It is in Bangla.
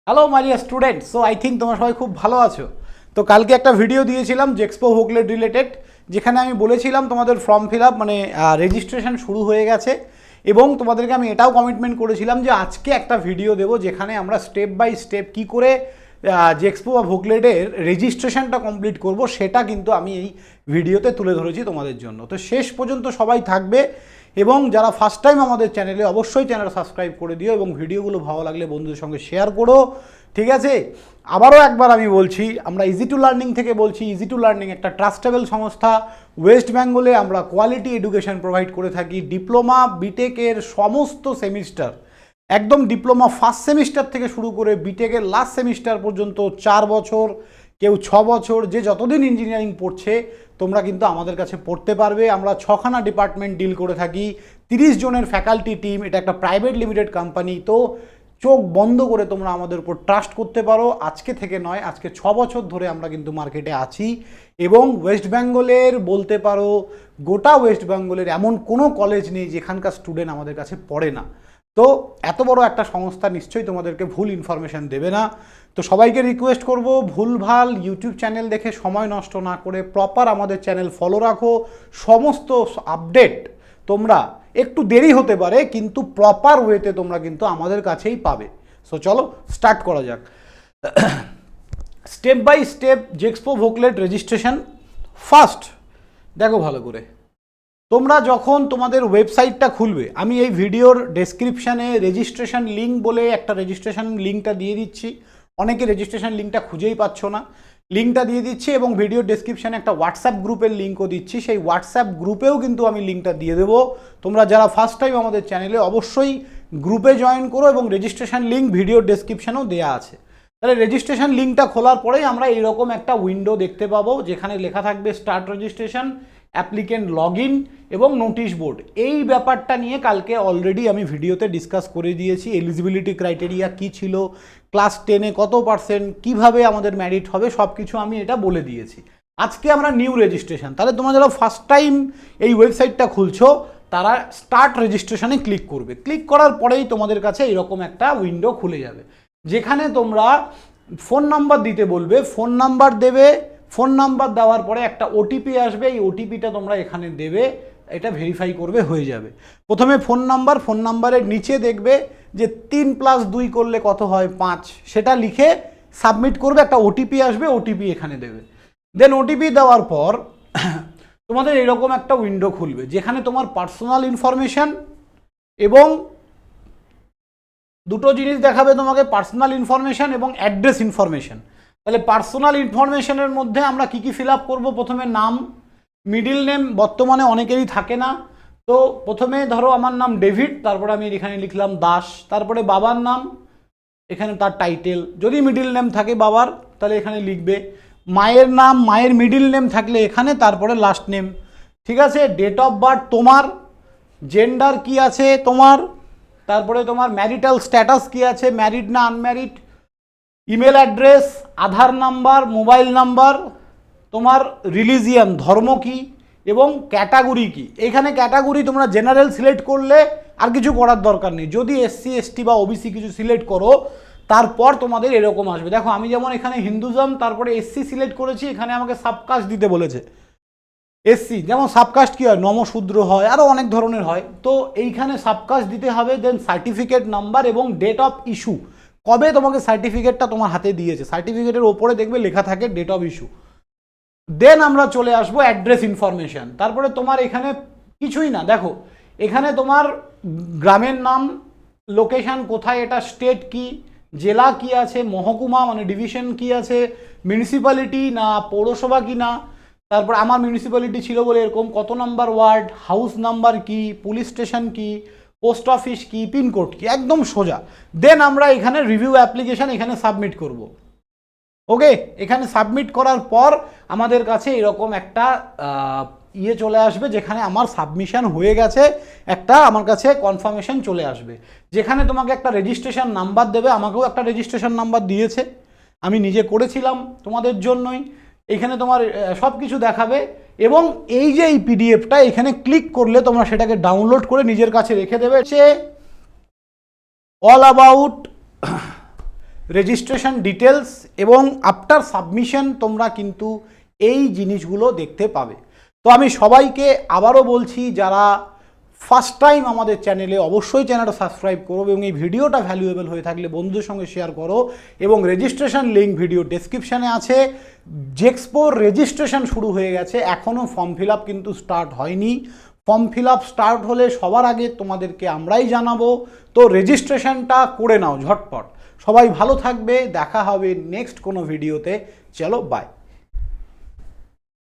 Hello my dear student, so I think তোমরা সবাই খুব ভালো আছো। তো কালকে একটা ভিডিও দিয়েছিলাম জেক্সপো ভোগলেট রিলেটেড, যেখানে আমি বলেছিলাম তোমাদের ফর্ম ফিল আপ মানে রেজিস্ট্রেশন শুরু হয়ে গেছে, এবং তোমাদেরকে আমি এটাও কমিটমেন্ট করেছিলাম যে আজকে একটা ভিডিও দেবো যেখানে আমরা স্টেপ বাই স্টেপ কী করে জেক্সপো বা ভোগলেটের রেজিস্ট্রেশনটা কমপ্লিট করব, সেটা কিন্তু আমি এই ভিডিওতে তুলে ধরেছি তোমাদের জন্য। তো শেষ পর্যন্ত সবাই থাকবে, এবং যারা ফার্স্ট টাইম আমাদের চ্যানেলে অবশ্যই চ্যানেল সাবস্ক্রাইব করে দিও, এবং ভিডিওগুলো ভালো লাগলে বন্ধুদের সঙ্গে শেয়ার করো, ঠিক আছে? আবারও একবার আমি বলছি, আমরা ইজি টু লার্নিং থেকে বলছি। ইজি টু লার্নিং একটা ট্রাস্টেবল সংস্থা। ওয়েস্ট বেঙ্গলে আমরা কোয়ালিটি এডুকেশন প্রোভাইড করে থাকি। ডিপ্লোমা বিটেকের সমস্ত সেমিস্টার, একদম ডিপ্লোমা ফার্স্ট সেমিস্টার থেকে শুরু করে বিটেকের লাস্ট সেমিস্টার পর্যন্ত 4 বছর, কেউ 6 বছর, যে যতদিন ইঞ্জিনিয়ারিং পড়ছে তোমরা কিন্তু আমাদের কাছে পড়তে পারবে। আমরা 6খানা ডিপার্টমেন্ট ডিল করে থাকি, 30 জনের ফ্যাকাল্টি টিম। এটা একটা প্রাইভেট লিমিটেড কোম্পানি। তো চোখ বন্ধ করে তোমরা আমাদের উপর ট্রাস্ট করতে পারো। আজকে থেকে নয়, আজকে 6 বছর ধরে আমরা কিন্তু মার্কেটে আছি, এবং ওয়েস্ট বেঙ্গলের বলতে পারো গোটা ওয়েস্ট বেঙ্গলের এমন কোনো কলেজ নেই যেখানকার স্টুডেন্ট আমাদের কাছে পড়ে না। তো এত বড় একটা সংস্থা নিশ্চয়ই তোমাদেরকে ভুল ইনফরমেশান দেবে না। তো সবাইকে রিকোয়েস্ট করব, ভুলভাল ইউটিউব চ্যানেল দেখে সময় নষ্ট না করে প্রপার আমাদের চ্যানেল ফলো রাখো। সমস্ত আপডেট তোমরা, একটু দেরি হতে পারে কিন্তু প্রপার ওয়েতে তোমরা কিন্তু আমাদের কাছেই পাবে। সো চলো স্টার্ট করা যাক। Step by step JEXPO VOCLET registration. First দেখো ভালো করে, তোমরা যখন তোমাদের ওয়েবসাইটটা খুলবে, আমি এই ভিডিওর ডেসক্রিপশানে রেজিস্ট্রেশন লিঙ্ক বলে একটা রেজিস্ট্রেশন লিঙ্কটা দিয়ে দিচ্ছি। অনেকে রেজিস্ট্রেশন লিঙ্কটা খুঁজেই পাচ্ছ না, লিঙ্কটা দিয়ে দিচ্ছি, এবং ভিডিওর ডেসক্রিপশানে একটা হোয়াটসঅ্যাপ গ্রুপের লিঙ্কও দিচ্ছি। সেই হোয়াটসঅ্যাপ গ্রুপেও কিন্তু আমি লিঙ্কটা দিয়ে দেবো। তোমরা যারা ফার্স্ট টাইম আমাদের চ্যানেলে, অবশ্যই গ্রুপে জয়েন করো, এবং রেজিস্ট্রেশন লিঙ্ক ভিডিওর ডেসক্রিপশানেও দেওয়া আছে। তাহলে রেজিস্ট্রেশন লিঙ্কটা খোলার পরেই আমরা এইরকম একটা উইন্ডো দেখতে পাবো, যেখানে লেখা থাকবে start registration, applicant log in এবং নোটিশ বোর্ড। এই ব্যাপারটা নিয়ে কালকে অলরেডি আমি ভিডিওতে ডিসকাস করে দিয়েছি। এলিজিবিলিটি ক্রাইটেরিয়া কী ছিল, ক্লাস 10-এ কত পার্সেন্ট, কীভাবে আমাদের ম্যারিট হবে, সব কিছু আমি এটা বলে দিয়েছি। আজকে আমরা নিউ রেজিস্ট্রেশন। তাহলে তোমরা যারা ফার্স্ট টাইম এই ওয়েবসাইটটা খুলছো তারা স্টার্ট রেজিস্ট্রেশনে ক্লিক করবে। ক্লিক করার পরেই তোমাদের কাছে এরকম একটা উইন্ডো খুলে যাবে, যেখানে তোমরা ফোন নাম্বার দিতে বলবে, ফোন নাম্বার দেবে। ফোন নাম্বার দেওয়ার পরে একটা ওটিপি আসবে, এই ওটিপিটা তোমরা এখানে দেবে, এটা ভেরিফাই করবে, হয়ে যাবে। প্রথমে ফোন নাম্বার, ফোন নাম্বারের নিচে দেখবে যে 3+2 করলে কত হয়, 5, সেটা লিখে সাবমিট করবে। একটা ওটিপি আসবে, ওটিপি এখানে দেবে। দেন ওটিপি দেওয়ার পর তোমাদের এরকম একটা উইন্ডো খুলবে, যেখানে তোমার পার্সোনাল ইনফরমেশান এবং দুটো জিনিস দেখাবে তোমাকে, পার্সোনাল ইনফরমেশান এবং অ্যাড্রেস ইনফরমেশান। তাহলে পার্সোনাল ইনফরমেশনের মধ্যে আমরা কী কী ফিল আপ করবো? প্রথমে নাম, মিডিল নেম বর্তমানে অনেকেরই থাকে না। তো প্রথমে ধরো আমার নাম ডেভিড, তারপরে আমি এখানে লিখলাম দাস। তারপরে বাবার নাম, এখানে তার টাইটেল, যদি মিডিল নেম থাকে বাবার তাহলে এখানে লিখবে। মায়ের নাম, মায়ের মিডিল নেম থাকলে এখানে, তারপরে লাস্ট নেম, ঠিক আছে? ডেট অফ বার্থ তোমার, জেন্ডার কি আছে তোমার, তারপরে তোমার ম্যারিটাল স্ট্যাটাস কি আছে, ম্যারিড না আনম্যারিড, ইমেল অ্যাড্রেস, আধার নাম্বার, মোবাইল নাম্বার, তোমার রিলিজিয়ান ধর্ম কি, এবং ক্যাটাগরি কি। এখানে ক্যাটাগরি তোমরা জেনারেল সিলেক্ট করলে আর কিছু করার দরকার নেই। যদি এসসি এসটি বা ওবিসি কিছু সিলেক্ট করো তারপর তোমাদের এরকম আসবে। দেখো আমি যেমন এখানে হিন্দুজম তারপরে এসসি সিলেক্ট করেছি, এখানে আমাকে সাবকাস্ট দিতে বলেছে। এসসি যেমন সাবকাস্ট কী হয়, নমশূদ্র হয়, আরও অনেক ধরনের হয়। তো এইখানে সাবকাস্ট দিতে হবে। দেন সার্টিফিকেট নাম্বার এবং ডেট অফ ইস্যু, কবে তোমাকে সার্টিফিকেটটা তোমার হাতে দিয়েছে, সার্টিফিকেটের ওপরে দেখবে লেখা থাকে ডেট অফ ইস্যু। দেন আমরা চলে আসবো অ্যাড্রেস ইনফরমেশান। তারপরে তোমার এখানে কিছুই না, দেখো এখানে তোমার গ্রামের নাম, লোকেশান কোথায়, এটা স্টেট কি, জেলা কি আছে, মহকুমা মানে ডিভিশন কি আছে, মিউনিসিপ্যালিটি না পৌরসভা কি না, তারপর আমার মিউনিসিপ্যালিটি ছিল বলে এরকম, কত নাম্বার ওয়ার্ড, হাউস নাম্বার কি, পুলিশ স্টেশন কি, পোস্ট অফিস কি, পিনকোড কি, একদম সোজা। দেন আমরা এখানে রিভিউ অ্যাপ্লিকেশান এখানে সাবমিট করব। ওকে, এখানে সাবমিট করার পর আমাদের কাছে এরকম একটা চলে আসবে, যেখানে আমার সাবমিশন হয়ে গেছে, একটা আমার কাছে কনফার্মেশন চলে আসবে, যেখানে তোমাকে একটা রেজিস্ট্রেশন নাম্বার দেবে। আমাকেও একটা রেজিস্ট্রেশন নাম্বার দিয়েছে, আমি নিজে করেছিলাম তোমাদের জন্যই। এখানে তোমার সব কিছু দেখাবে, এবং এই যে এই পিডিএফটা এখানে ক্লিক করলে তোমরা সেটাকে ডাউনলোড করে নিজের কাছে রেখে দেবে। সে অল অ্যাবাউট রেজিস্ট্রেশন ডিটেলস এবং আফটার সাবমিশন তোমরা কিন্তু এই জিনিসগুলো দেখতে পাবে। তো আমি সবাইকে আবারও বলছি, যারা ফার্স্ট টাইম আমাদের চ্যানেলে, অবশ্যই চ্যানেলটা সাবস্ক্রাইব করো এবং এই ভিডিওটা ভ্যালুয়েবল হয়ে থাকলে বন্ধুদের সঙ্গে শেয়ার করো। এবং রেজিস্ট্রেশন লিঙ্ক ভিডিও ডেসক্রিপশানে আছে। জেক্সপোর রেজিস্ট্রেশন শুরু হয়ে গেছে, এখনও ফর্ম ফিল আপ কিন্তু স্টার্ট হয়নি। ফর্ম ফিল আপ স্টার্ট হলে সবার আগে তোমাদেরকে আমরাই জানাবো। তো রেজিস্ট্রেশনটা করে নাও ঝটপট। সবাই ভালো থাকবে, দেখা হবে নেক্সট কোনো ভিডিওতে। চলো বাই।